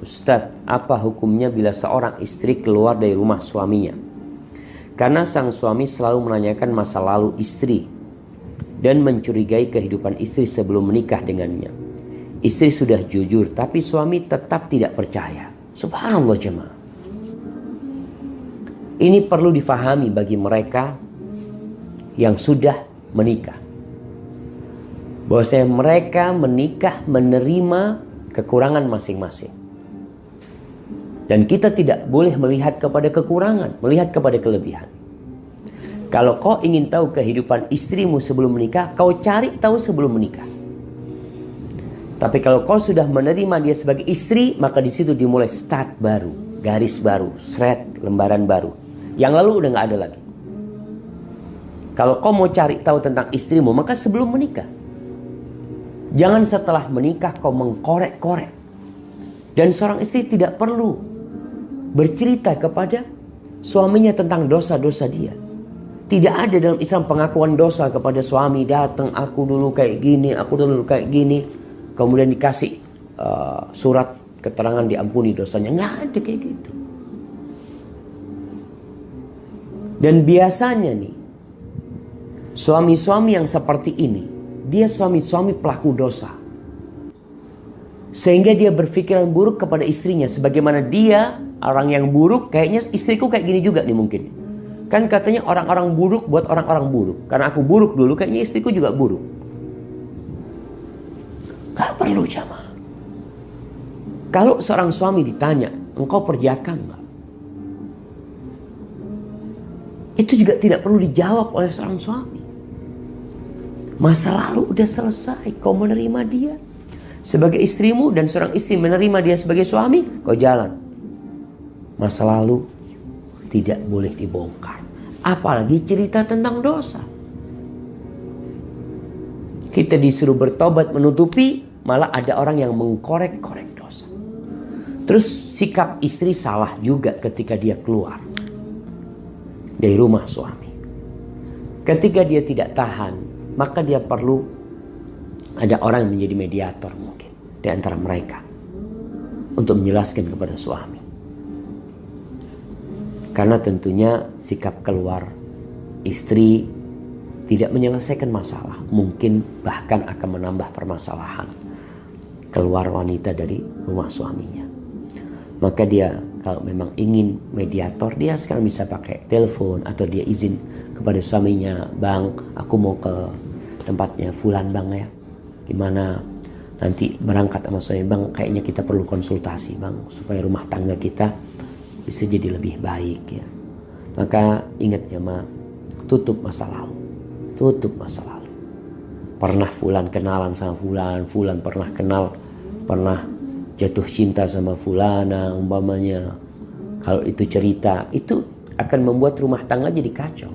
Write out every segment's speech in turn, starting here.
Ustadz, apa hukumnya bila seorang istri keluar dari rumah suaminya? Karena sang suami selalu menanyakan masa lalu istri dan mencurigai kehidupan istri sebelum menikah dengannya. Istri sudah jujur, tapi suami tetap tidak percaya. Subhanallah jemaah. Ini perlu difahami bagi mereka yang sudah menikah. Bahwasanya mereka menikah menerima kekurangan masing-masing. Dan kita tidak boleh melihat kepada kekurangan, melihat kepada kelebihan. Kalau kau ingin tahu kehidupan istrimu sebelum menikah, kau cari tahu sebelum menikah. Tapi kalau kau sudah menerima dia sebagai istri, maka di situ dimulai start baru, garis baru, thread, lembaran baru. Yang lalu udah nggak ada lagi. Kalau kau mau cari tahu tentang istrimu, maka sebelum menikah. Jangan setelah menikah kau mengkorek-korek. Dan seorang istri tidak perlu bercerita kepada suaminya tentang dosa-dosa dia. Tidak ada dalam Islam pengakuan dosa kepada suami. Datang, aku dulu kayak gini, aku dulu kayak gini. Kemudian dikasih surat keterangan diampuni dosanya. Nggak ada kayak gitu. Dan biasanya nih, suami-suami yang seperti ini, dia suami-suami pelaku dosa. Sehingga dia berpikiran buruk kepada istrinya. Sebagaimana dia orang yang buruk, kayaknya istriku kayak gini juga nih mungkin. Kan katanya orang-orang buruk buat orang-orang buruk. Karena aku buruk dulu, kayaknya istriku juga buruk. Gak perlu jamaah. Kalau seorang suami ditanya, engkau perjaka enggak? Itu juga tidak perlu dijawab oleh seorang suami. Masa lalu udah selesai, kau menerima dia sebagai istrimu dan seorang istri menerima dia sebagai suami, kau jalan. Masa lalu tidak boleh dibongkar. Apalagi cerita tentang dosa. Kita disuruh bertobat menutupi, malah ada orang yang mengkorek-korek dosa. Terus sikap istri salah juga ketika dia keluar dari rumah suami. Ketika dia tidak tahan, maka dia perlu ada orang yang menjadi mediator mungkin di antara mereka untuk menjelaskan kepada suami. Karena tentunya sikap keluar istri tidak menyelesaikan masalah. Mungkin bahkan akan menambah permasalahan. Keluar wanita dari rumah suaminya. Maka dia kalau memang ingin mediator, dia sekarang bisa pakai telepon atau dia izin kepada suaminya, "Bang, aku mau ke tempatnya fulan bang ya. Gimana nanti berangkat sama saya bang, kayaknya kita perlu konsultasi bang. Supaya rumah tangga kita bisa jadi lebih baik ya." Maka ingat ya ma, tutup masa lalu. Tutup masa lalu. Pernah fulan kenalan sama fulan, fulan pernah kenal, pernah jatuh cinta sama fulana umpamanya. Kalau itu cerita, itu akan membuat rumah tangga jadi kacau.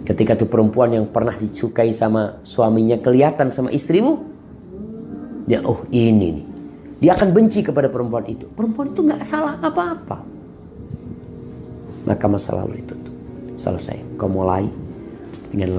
Ketika tuh perempuan yang pernah disukai sama suaminya kelihatan sama istrimu, dia oh ini nih. Dia akan benci kepada perempuan itu. Perempuan itu nggak salah apa-apa. Maka masa lalu itu tuh selesai. Kau mulai dengan lembaga.